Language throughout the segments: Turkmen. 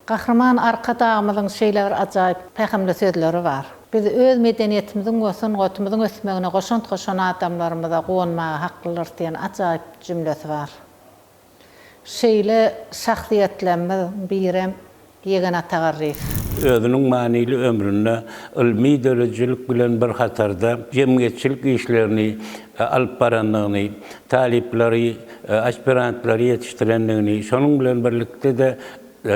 Kahraman arka dağımızın şeyler acayip peygamber sözleri var. Biz öz medeniyetimizin olsun, gotumuzun ösmegine koşan adamlarımıza qoğunmağa hakklılar diyen acayip cümlesi var. Şeyle şahsiyetlerimiz birem yegana tagarrif. Özünün manili ömründe ilmi derecelik bilen bir hatarda cemiyetçilik işlerini alıp baranlığını, talipleri, aspirantları yetiştirenliğini, şonun bilen birlikte de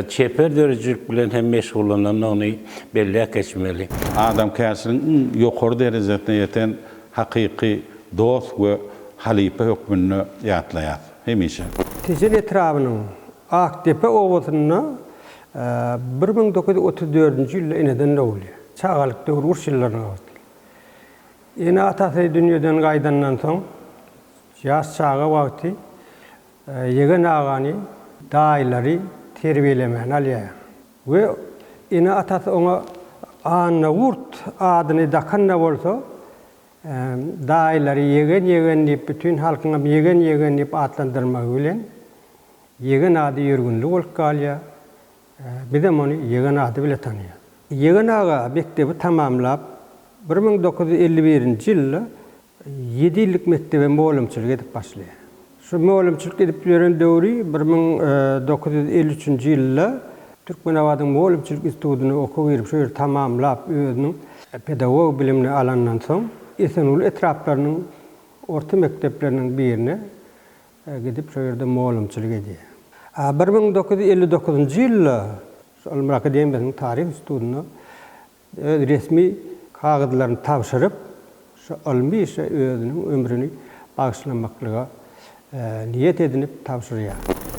çeper derecelik bilen hem meşgullananlığını belli geçmeli. Adam käsinin ýokary derejetine yeten hakiki dost ve halife hükmünü ýatlaýar. Hemişe. Tezel etrabının Aktepe owasyna 1934-nji ýylda eneden dowly. Çağalyk döwür urşyllaryna gapdy. Ene atasy dünýeden gaýdandan soň ýaş çaga wagty ýegen agany daýlary terbiýelemän alýar. We ene atasy oňa anna wurt adyny dakanna bolsa daýlary ýegen diýip bütün halkyňa ýegen diýip atlandyrmak bilen ýegen ady ýörgünlik bolup galýar. Bizim onu ýegen ady bilen tanýar. Ýegen aga mektebi tamamlap 1951-nji ýylda 7 ýyllyk mektebe moğolumçylyk edip başlaýar. Şu moğolumçylyk edip ýören döwri 1953-nji ýylda Türkmenabadyň moğolumçylyk institutyny okup berip şeýle tamamlap özüniň pedagog bilimini alandan soň Esenul etraplarynyň orta mektepleriniň birine gidip şeýerde moğolumçylyk edýär. 1959-njy ýylda Almar Akademiyanyň Taryh institutyna resmi kagydlaryny tapşyryp şu ilmi işe özüniň ömrüni bagşlamaklyga niyet edinip tapşyrýar.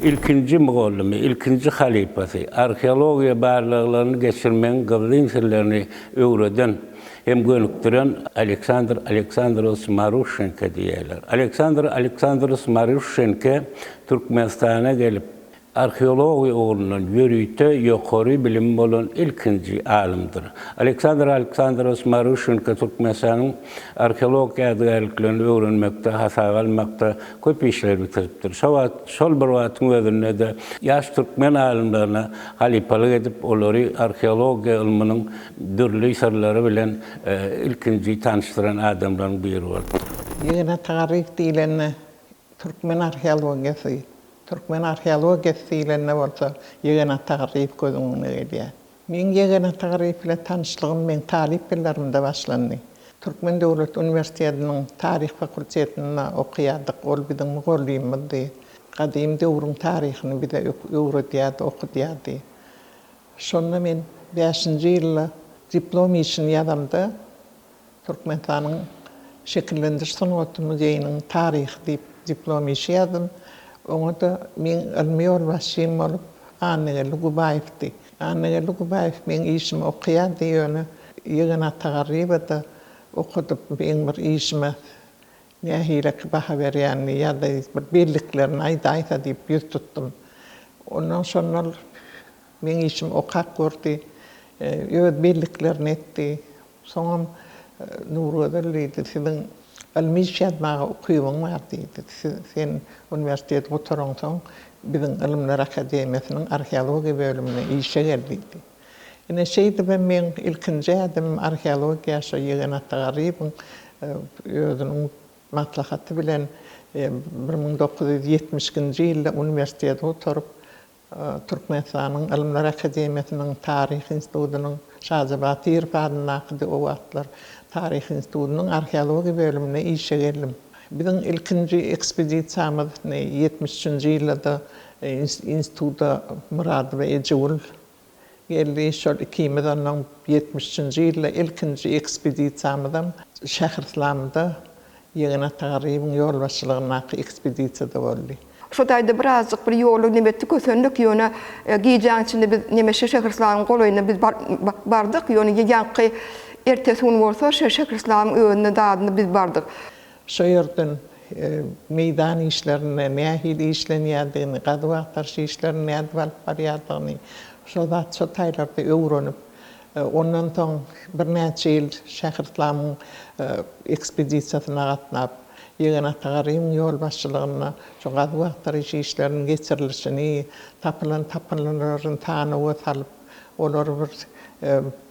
İlkinci muallimi, ilkinci halifesi, arkeologiya barlyklaryny geçirmeň gyzgyn sirlerini öwreden hem gönükdiren Aleksandros Marushenko diýerler. Aleksandros Marushenko Türkmenistana gelip arkeologiya uğrundan ýörüýte ýokary bilim bolan ilkinji alimdir. Aleksandros Marushenko Türkmenistanyň arkeologiya ýadgarlyklaryny öwrenmekde, hasap almakda köp işler bitiripdir. Şol bir wagtyň özünde de ýaş türkmen alimlerine halipalyk edip olary arkeologiya ilminiň dürli sirleri bilen ilkinji tanıştyran adamlaryň biri boldy. Ýene taryh diýilende türkmen arkeologiýasy Türkmen arkeologiyasy diýilende bolsa ýegene taryh gözüňe gelýär. Men ýegene taryh bilen tanışlygym men talip ýyllaryňda başlandy. Türkmen Döwlet Üniversitetiniň Taryh fakultetinde okuýardyk. Ol biziň mugallimimdi. Gadym döwrüň taryhyny bize öwredýärdi, okudýardy. Şonda men 5-nji ýylda diplom işini ýazamda. Türkmenistanyň şekillendiriş sanaty muzeýiniň taryhy diýip diplom işi ýazdım. Onu da men ilmi ýolbaşçym bolup Anne Lugubayevdi. Anne Lugubayev men işimi okuýardy ýöne ýegene tagarrypda okudyp men bir işime nähirek baha berýänni ýa-da bir belliklerini aýda diýip ýüz tutdum. Ondan sonra men işimi okap gördi. Ýöne belliklerini etdi. Soňam Nurullah diýdi, "Siziň ilmi şädmaga okuýaň bar" diýdi. "Sen üniversitet oturaň soň biziň Ilimler Akademiýasynyň arkeologiýa bölümine işe geldi." Ene şeýdi men ilkinji adym arkeologiýa şo ýegene tagarrypyň özüniň maslahaty bilen 1970-nji ýylda üniversitede oturup Türkmenistanyň Ilimler Akademiýasynyň Taryh institutynyň Şahazabat ýerpadyny akydy o wagtlar Taryh institutynyň arkeologiýa bölümine işe geldim. Biziň ilkinji ekspedisiýamyz 70-nji ýylda institutda Murad we Ejewul geldi. Şol ikimizden 70-nji ýylda ilkinji ekspedisiýamyzam Şäherislamda ýegene tagarrypyň ýolbaşçylygyna ekspedisiýada boldy. Şu daýda birazjyk bir ýolu nimetdi kösendik ýöne giýjäň içinde biz nemeşe Şäherislamiň golaýyna biz bardyk ýöne ýaňky ertesi gün bolsa Şäherislamiň öňüne dadyny biz bardyk. Şu ýerden meydan işlerine nähili işlenýärdigini, gadwagtar işlerine nädip alyp barýardygyny, şu taýlarda öwrenip Ondan soň bir näçe ýyl şähertlamyň ekspedisiýasyna gatnap, ýegene tagarym ýol başçylygyna çok az wagtlar işlerini geçirilişini, tapylanlaryň tanygy salyp, olary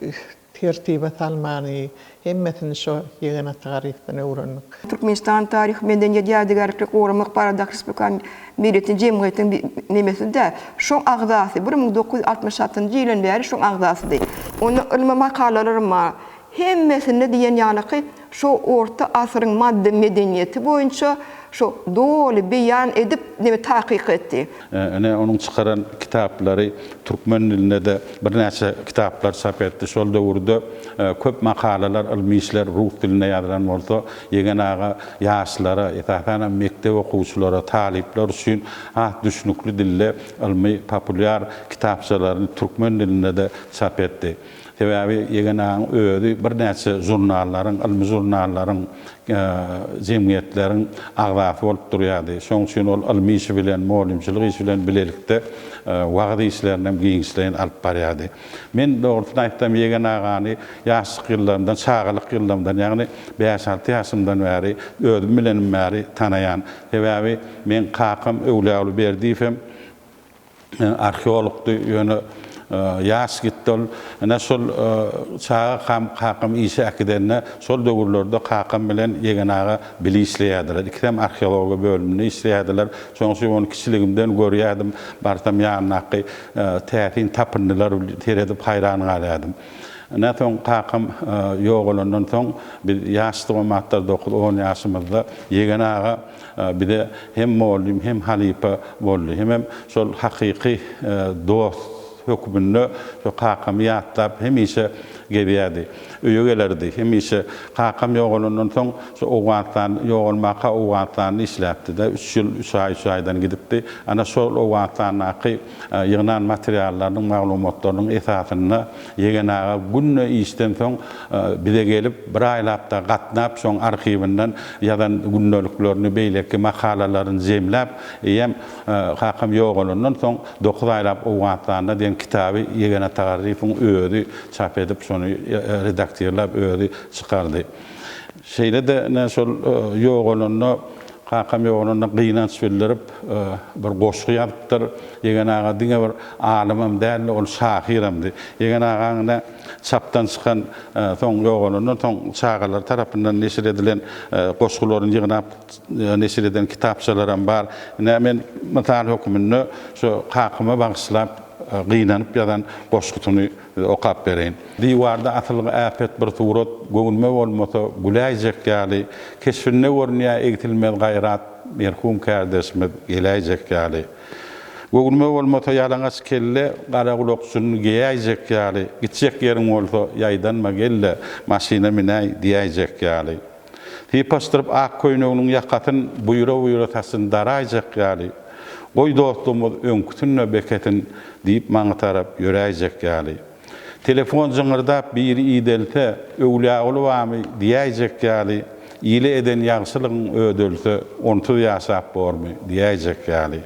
bir tertibe salmany, hemmesini şo ýegene tagarymdan öwrendik. Türkmenistan tarih medeniyet ýadygarlyk Ormak Paradak Respublikan Milletiniň Jemgyýetiň nemesinde şoň agzasy 1966-njy ýylyň bäri şoň agzasydy. Onu ilmi makalalarym bar. Hemmesinde diýen ýalyky şo orta asyryň madde medeniyeti boýunça şo doly beýan edip neme tahqiq etdi. Onun çıkaran kitapları Türkmen diline de bir näçe kitaplar çap etdi. Şol döwürde köp makalalar, ilmi işler ruh diline ýazylan bolsa, ýegenaga ýaşlara, etahana mektep okuwçylara, talipler üçin düşnükli dille ilmi populyar kitapçalaryny Türkmen diline de çap etdi. Sebäbi ýegenaň öýdi bir näçe jurnallaryň, ilmi jurnallaryň, jemgyýetleriň agzasy bolup durýardy. Şoň üçin ol ilmi işi bilen, molimçilik işi bilen bilelikde wagty işlerinden giňişlerini alyp barýardy. Men dogrusyny aýtsam ýegenagany ýaşlyk ýyllarymdan, çağalyk ýyllarymdan, ýagny 5-6 ýaşymdan bäri özüm bilen bäri tanaýan. Sebäbi men kakam öwlüýäli berdiýim, arheologdy ýöne yaş gitdol ana şol çağa kakam işe akidenne şol döwürlerde kakam bilen ýegenaga bili işleýärdiler. Ikisem arheologiya bölümünde işleýärdiler. Şoňsy onu kiçiligimden görýärdim. Bartam ýanynaky tähin tapyndylar teredip haýran galýardym. Nätoň kakam ýogulandan soň bir ýaşlyk matlarda okudy 10 ýaşymyzda ýegenaga bir de hem molim hem halipa boldy. Hem şol hakyky dost hökmünde şu kakam ýatlap hemişe gebýärdi. Öýe gelerdi. Hemişe kakam ýogulandan soň şu owatdan ýogulmaka owatdan işläpdi de 3 ýyl 3 aýdan gidipdi. Ana şol owatdanlaky ýygynan materiallaryň maglumatlarynyň esasyna ýegenaga günne işden soň bize gelip bir aýlapda gatnap şoň arhiwinden ýa-da günneliklerini beýleki makalalaryny jemläp hem kakam ýogulandan soň 9 aýlap owatdanda diýen kitaby ýegene tagarryfyň öýüdi çap edip şonu redaktörlap öýüdi çykardy. Şeýle de näşol ýogulanna kakam ýogulanna gynanç bildirip bir goşgy ýapdyr. Ýegenaga diňe bir alymym däl, ol şahiramdy. Ýegenagaňda çapdan çykan soň ýogulanna soň çağalar tarapyndan neşir edilen goşgularyny ýygnap neşir eden kitapçalaram bar. Men mysal hökmünde şu kakama bagyşlap gynanyp ýazan goşgutyny okap bereýin. Diwarda atylgy äpet bir surat göwnme bolmasa güläjek ýaly, keşfine görnýär egtilmez gaýrat merhum kardeşimiz geläjek ýaly. Göwnme bolmasa ýalaňaç kelle gara guloksuny giýäjek ýaly, gitjek ýeriň bolsa ýaýdanma gelle maşina minäý diýäjek ýaly. Hipastyryp ak köýneginiň ýakatyn buýra tasyn daraýjak ýaly. Goý dostumuz öňkütünne beketin diýip maňa tarap ýöräjek ýaly. Telefon jyňyrdap bir iýdelse öwlüýägly bamy diýäjek ýaly. Ýyly eden ýagşylygyň ödülse onsuz ýaşap bormy diýäjek ýaly.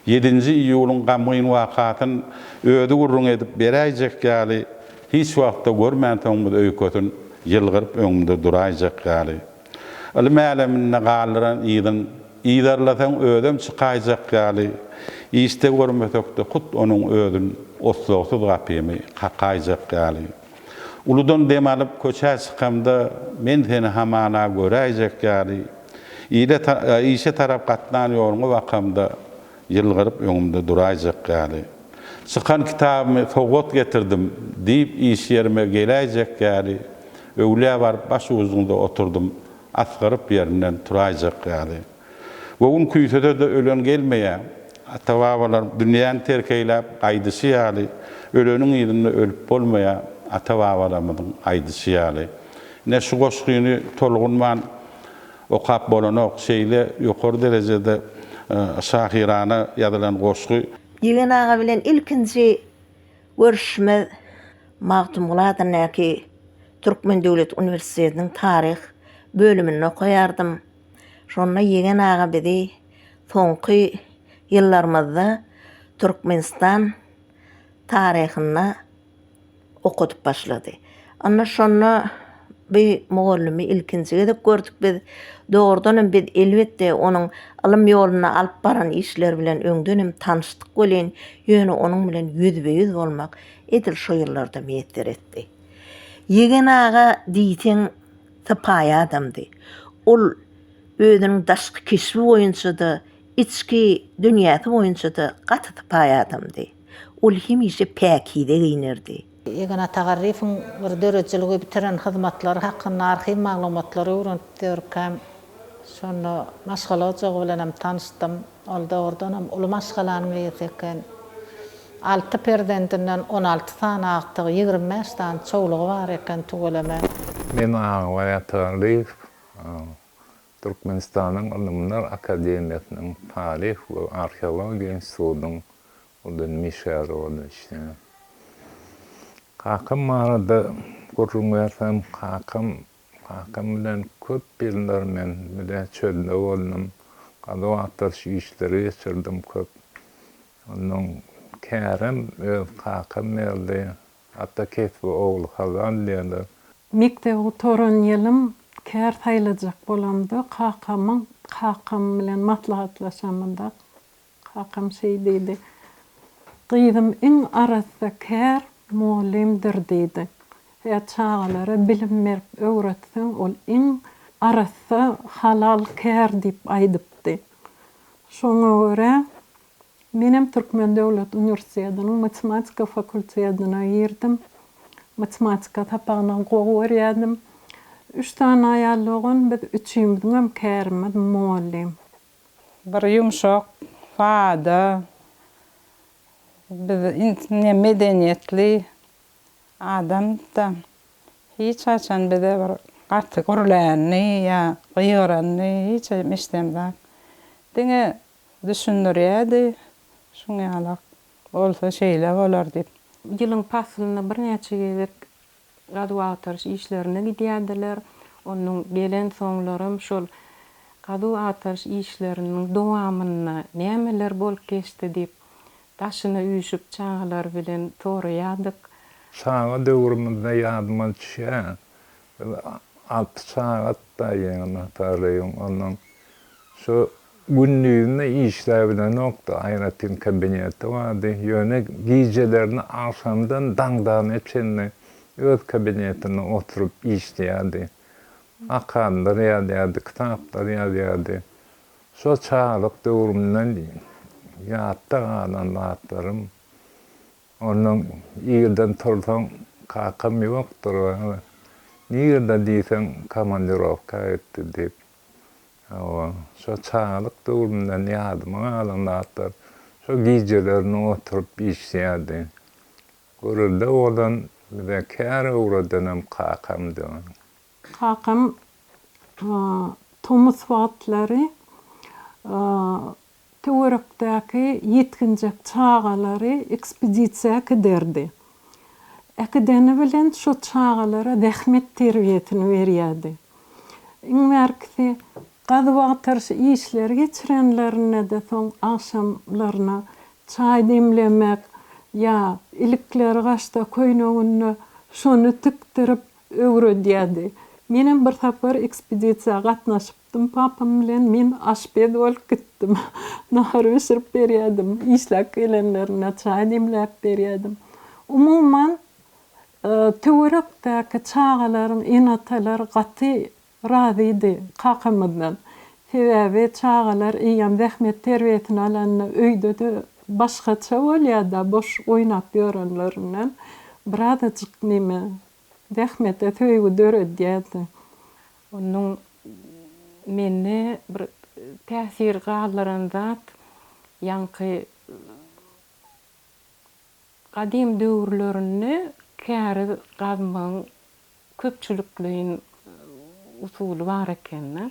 7-nji iýulyň gamgyň wakatyn öýde gurrun edip beräjek ýaly. Hiç wagtda görmän soňmy öýkötün ýylgyryp öňümde duraýjak ýaly. Ilmi alemine galyran ýygyň İdarlasan ödüm çıkayacak ýaly. İste görmesek de hut onun ödün ossogsuz gapymy kakayjak ýaly. Uludan dem alyp köçä çykamda men seni hamana göräjek ýaly. İşe tarap gatnan ýoluna wakamda ýylgyryp öňümde duraýjak ýaly. Çykan kitabymy sogat getirdim diýip iş ýerime geläjek ýaly. Öwlä bar baş uzunda oturdum. Asgaryp ýerinden turaýjak ýaly. Gogun küýsede de ölen gelmeýär. Atababalar dünýäni terkeýläp aýdysy ýaly. Öleniň ýerinde ölüp bolmaýar. Atababalarymyň aýdysy ýaly. Ne şu goşgyny tolgunman okap bolanok şeýle ýokary derejede şahirana ýazylan goşgy. Ýegenaga bilen ilkinji görüşme Magdum Guladanäki Türkmen Döwlet Uniwersitetiniň tarih bölümini okuýardym. Şonda ýegenaga bizi soňky ýyllarymyzda Türkmenistan taryhyna okutup başladı. Anna şonna bir muallimi ilkincige de gördük biz. Doğrudan biz elbette onun alım yoluna alıp baran işler bilen öňden tanışdyk bolen, ýöne onun bilen yüzbe-yüz bolmak edil şo ýyllarda meýetler etdi. Ýegen aga diýten tapaya adamdy. Ol özüniň daşky keşfi boýunça da, içki dünýäsi boýunça da gaty tapaya adamdy. Ol hemişe päkide giynerdi. Ýegene tagarryfyň bir dörejeligi bitiren hyzmatlary hakynda arhyw maglumatlary öwrendirkäm şonu maşgala ojagy bilen hem tanışdym. Ol da ordanam uly maşgalanyň eken 6 perdentinden 16 sany agtygy 25 sany çoğulugy bar eken tugulama. Men Awayatarlyf Türkmenistanyň Ilymlar Akademiýasynyň Taryh we Arheologiýa institutynyň ondan mişär bolup işte. Kakam arada gurrungersem kakam bilen köp ýyllar men bile çölde boldum. Gada atar işleri geçirdim köp. Onun kärem kakam geldi. Hatta ketbi oğlu halan diýerler. Mektebe toran ýylym kär saýlajak bolamdy. Kakam bilen maslahatlaşamynda. Kakam şey diýdi. Gyzym iň arasda kär muallimdir diýdi. Ýa çağalara bilim berip öwretseň ol iň arasda halal kär diýip aýdypdy. Şoňa görä menem Türkmen Döwlet Üniversitetining matematika fakultetine girdim. Matematika tapagyndan gowy berýärdim. 3 tane aýallygyn biz üçüýümizden hem kärimiz muallim. Bir yumşak, fada, biz medeniýetli adam da hiç açan bize bir gaty gurulany ýa gyýrany hiç eşdemdik. Diňe düşündirýärdi. Şuňa bolsa şeýle bolar diýip. Ýylyň pasylyna bir näçe gezek graduator işlerine gidýärdiler. Onuň gelen soňlarym şol graduator işleriniň dowamyna nämeler bolup geçdi diýip daşyna üýüşüp çağalar bilen toraýardyk. Çağa döwrümizde ýadyma düşýär. 6 saat da ýene tarlaýyn onuň şu günlüğünde işler bilen nokta aýratyn kabineti vardy. Ýöne gijelerini akşamdan daňdan etçenle öz kabinetine oturup işleýärdi. Akanlar ýazýardy, kitaplar ýazýardy. Şo çağlyk döwrümden ýatda galanlarym. Onuň ýyldan tursaň kakam ýokdur. Nirde diýsen komandirovka etdi diýip. Şo çağlyk döwrümden ýadyma galanlar. Şo gijelerini oturup işleýärdi. Görüldi olan bize kär öwredenem kakam diýen. Kakam Thomas wagtlary Töwerekdäki ýetginjek çağalary ekspedisiýa giderdi. Ekideni bilen şo çağalara rahmet terbiýetini berýärdi. Iňmerkisi gadywatar işler geçirenlerine de soň akşamlaryna çay demlemek ýa ilikleri gaçda köýneginde şonu tikdirip öwredýärdi. Menem bir tapar ekspedisiýa gatnaşypdym papam bilen men aşped bolup gitdim. Nahar pişirip berýärdim. İşläp gelenlerine çay demläp berýärdim. Umumyň Töwerekdäki çağalaryň enatalary gaty razydy kakamyzdan. Sebäbi çağalar ýam rahmet terbiýetini alanna öýde de başgaça bolýardy, boş oýnap ýörenlerinden birazajyk nime rahmet etýügi döredýärdi. Onuň meni bir täsir gallaran zat ýanky gadim döwürlerini käri gazmaň köpçülikliğin usuly bar eken.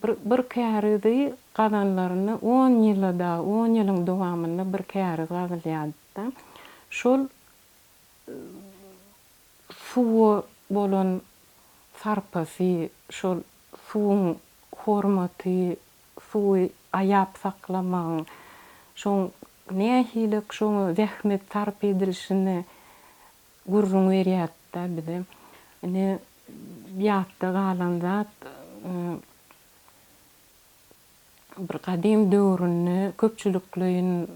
Bir käridi gazanlaryny 10 ýylda, 10 ýylyň dowamynda bir käri gazalýardy. Şol suw bolan sarpasy, şol suwuň hormaty, suwy aýap saklamaň, şoň nähili şoň zähmet sarp edilişini gurrun veriýär bize. Ne ýatda galan zat bir kadim döwründe köpçülikleýin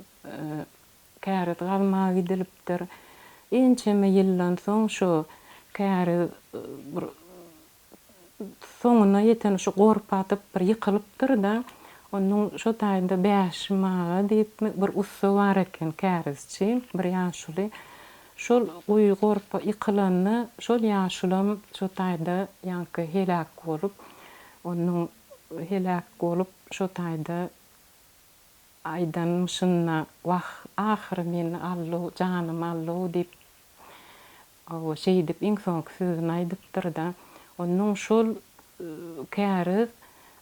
käret galma gidilipdir. Ençeme ýyldan soň şu käri bir soňuna ýeten şu gorpatyp bir ýykylypdyr da, onun şu taýda bäşmaga diýip bir ussy bar eken kärizçi, bir ýaşuly. Şol goýy gorpa ýykylanyny şol ýaşulam şu taýda ýanky helak bolup, onun helak bolup şu taýda aýdan myşyna ahir meni allo, janym allo diýip o şey diýip iň soňky sözüni aýdypdyr da, onun şol käriz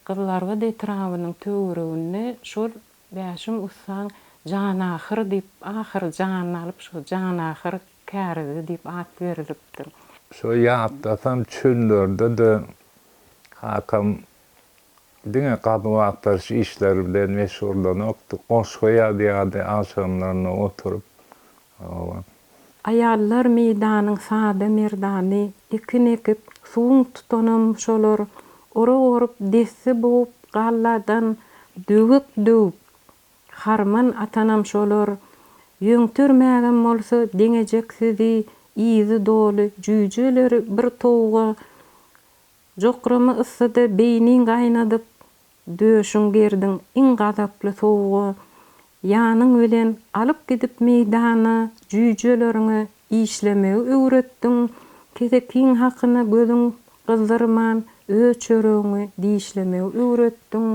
kızlarga detrawynyň töwereginde şol bäşim ussaň janahir diýip ahir janyny alyp şu janahir kärizi diýip at berilipdir. Şu ýatdasam çöllerde de hakam diňe gadwaklar şu işler bilen meşhurlanykdy. Goşgoýa diýýärdi aşamlaryna oturup. Ayallar meýdanyň sada merdany ikin ekip suwuň tutanam şolar ora-orup desi bolup galladan döwüp harman atanam şolar ýöňtürmägem bolsa deňejek sizi izi doly jüýjeleri bir towga jokramy ıssydy beýniň gaýnadyp döşüň gerdiň iň gadaply sowga ýanyň bilen alyp gidip meýdana jüýjelerini işlemegi öwretdiň. Kesekiň hakyna gözüň gyzdyrman öçöreňi diýişlemegi öwretdiň.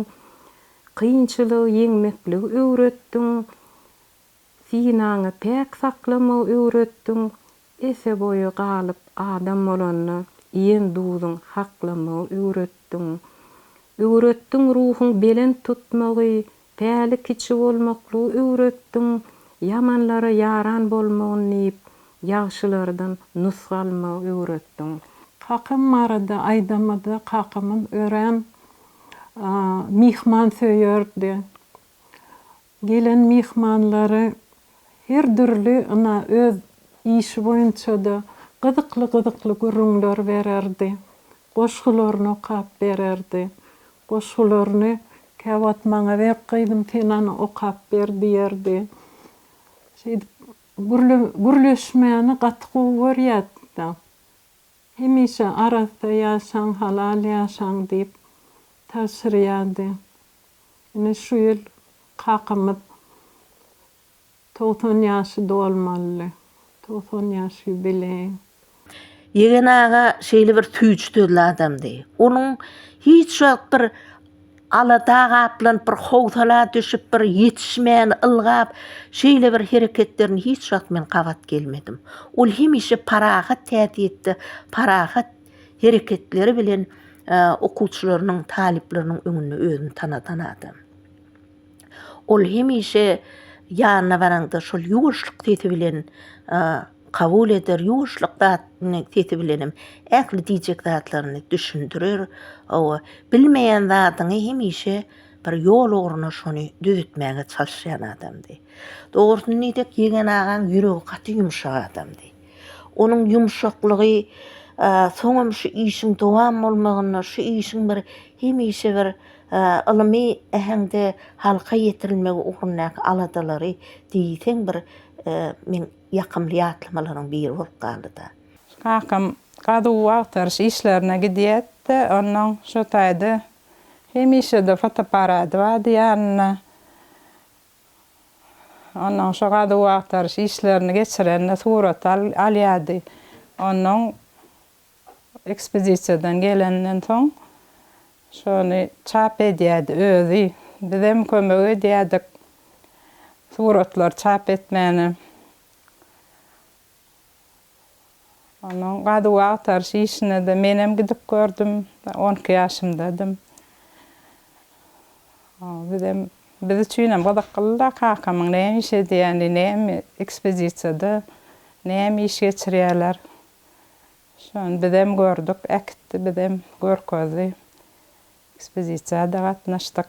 Kynçylygy ýeňmekligi öwretdiň. Sinaňy päk saklamagy öwretdiň. Ese boýy galyp adam bolanyny ýen duýdyň haklamagy öwretdiň. Öwretdiň ruhuň belen tutmagy, päli kiçi bolmaklygy öwretdiň. Yamanlara yaran bolmagyny diýip, ýagşylardan nusga almagy öwretdiň. Kakam marada aydamada kakamım ören mihman söýerdi. Gelen mihmanları her türlü ana öz işi boýunça da gyzykly gurrunlar bererdi. Goşgularyny okap bererdi. Goşgularyny käwatmaňa berip gyzdym sen okap ber diýerdi. Gürleşmäni gatky görýärdi. Hemişe arasda ýaşaň, halal ýaşaň diýip taşyrýardy. Ine şu ýyl kakamyz 90 ýaşy dolmaly. 90 ýaş ýübilei. Ýegen aga şeýle bir tüýçdürli adamdy. Onuň hiç wagt bir alada gaplan bir howtala düşüp bir ýetişmän ılgap şeýle bir hereketlerini hiç wagt men gabat gelmedim. Ol hemişe parahat tätiýetdi. Parahat hereketleri bilen okuwçylarynyň, talipleriniň öňünde özüni tanatan adam. Ol hemişe ýanyna baranda şol ýuwuşlyk teti bilen kabul eder, ýuwuşlyk teti bilenim äkli diýjek zatlaryny düşündirir. O bilmeýän zatyny hemişe bir ýol ugruna şonu düzütmäge çalışýan adamdy. Dogrusyny diýdik, ýegen agaň ýüregi gaty ýumşak adamdy. Onuň ýumşaklygy soňam şu işiň dowam bolmagyna, şu işiň bir hemişe bir ylmy ähengde halka ýetirilmegi ugruna aladalary diýsen bir men ýakymlyatlamalaryň biri bolup galdy da. Kakam gadwaklar işlerine gidýärdi, onuň şu taýda hemişe de fotoaparat bardy ýanyna. Onuň şu gadwaklar işlerini geçirende surat alýardy. Onuň ekspedisiýadan gelenden soň şonu çap edýärdi özü. Bizem kömek edýärdik suratlar çap etmäni. Onuň gadwaklar işine de menem gidip gördüm. 12 ýaşymdadym. Bizi çüýnem gadaklylar kakamyň näme iş edýäni, näme ekspedisiýada, näme iş geçirýärler. Şonu bizem gördük, äkitdi bizem görkezdi. Ekspedisiýada gatnaşdyk.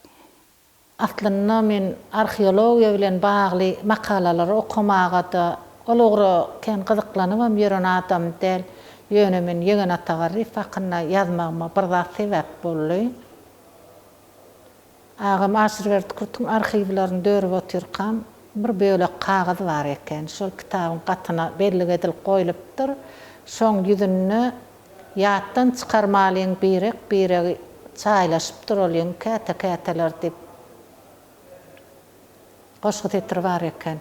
Aslında men arheologiýa bilen bagly makalalary okumaga da Olugro ken gyzyklanymam ýören adam del ýönemin ýegene tagarryf hakynda ýazmagyma bir zat sebäp boldy. Agam Aşırgert Kurtun arxivlaryny dörüp otyrkam bir bölek kagaz bar eken. Şol kitabyň gatyna belli edilip goýulypdyr. Şoň ýüzünde ýatdan çykarmalyň biregi çaýlaşyp duralýan käte-käteler dip goşgy tetir bar eken.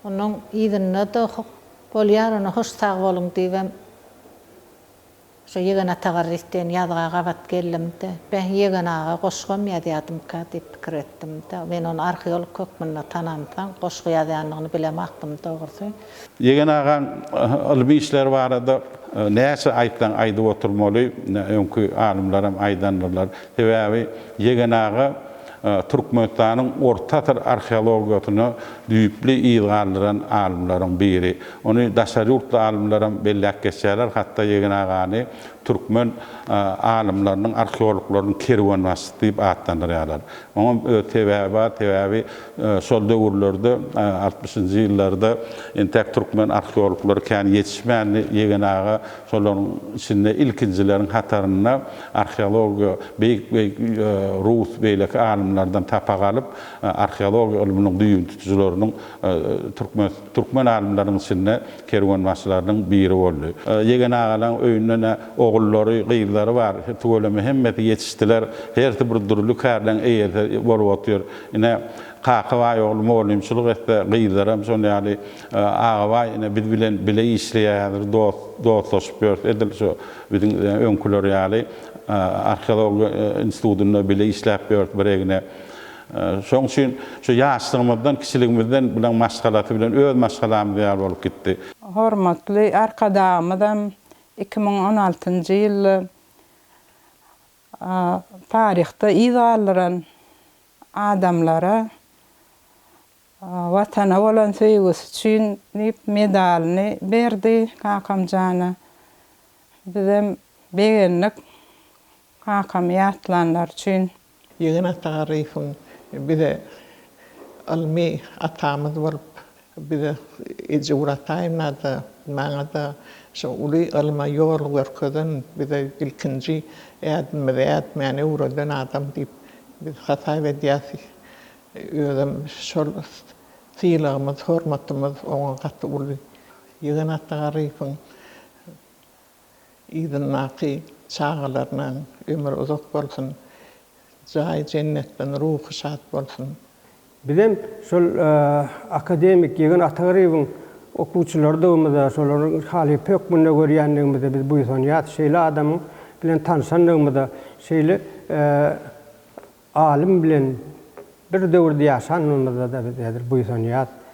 Onun ýygyna da bolýaryny hoş sag bolun diýem. Şo ýegene tagarryfden ýazga gabat gellimde. Ben ýegenaga goşgam ýazýadym ka diýip pikir etdim. Men onu arheolog kökmünde tanamdan goşgy ýazýanlygyny bilemakdym dogrusu. Ýegenaga ilmi işler barada näse aýtdan aýdyp oturmaly, öňkü alimlaram aýdandylar. Sebäbi ýegenaga Türkmenistanyň ortatyr arheologiýasyna düýpli ýygaldyran alimlaryň biri. Onu daşary ýurtly alimlaram belläp geçýärler, hatda ýegenagany Türkmen alimlarynyň arheologlarynyň kerwanmasy diýip atlandyrýarlar. Oňa sebäbi şol döwürlerde 60-njy ýyllarda entek Türkmen arheologlary kän ýetişmänli ýegenaga şolaryň içinde ilkinjilerin hataryna arheologiýa beýik Rus beýleki alimlardan tapa galyp arheologiýa ilminiň düýün tutujylarynyň Türkmen alimlarynyň içinde kerwanmasylarynyň biri boldy. Ýegenagalar öýünden ogullary, gyýlary bar. Töweleme hemmeti ýetişdiler. Her bir durly kärden eýerde bolup otýar. Ine Kakawa oğlu moğulumçuluk etdi, gyýlaram şonu ýaly agawa ine biz bilen bile işleýär, dostlaşyp edil şo biziň öňküler ýaly arheologiya institutyna bile işläp ýördi biregine. Şoň üçin şu ýaşlygymyzdan, kişiligimizden bilen maşgalaty bilen öz maşgalamyz ýar bolup gitdi. Hormatly arkadaşlarym 2016-njy ýyly tarihte ýygallaran adamlara watana bolan söýgüsi üçin medalyny berdi kakamjana. Bizem begenlik kakam ýatlanlar üçin. Ýegene tagarryfyň bize ilmi atamyz bolup bize ejewratayna da maňa da şu uly ilma ýol görkezden bize ilkinji ädmedät meni uradan adam diýip biz hatay ve diyasi özüm şol fiilagymyz, hormatymyz oňa gatty uly. Ýegene tagarryfyň ýygynaky çağalaryna ömür uzak bolsun. Jaý jennetden ruhy şat bolsun. Bizem şol akademik ýegen atagyryň okuwçylarymyzda şolaryň haly pökmünde görýändigimizde biz bu ýat şeýle adamyň bilen tanışandygymyzda şeýle alim bilen bir döwürde ýaşanmamyzda da biz bu ýat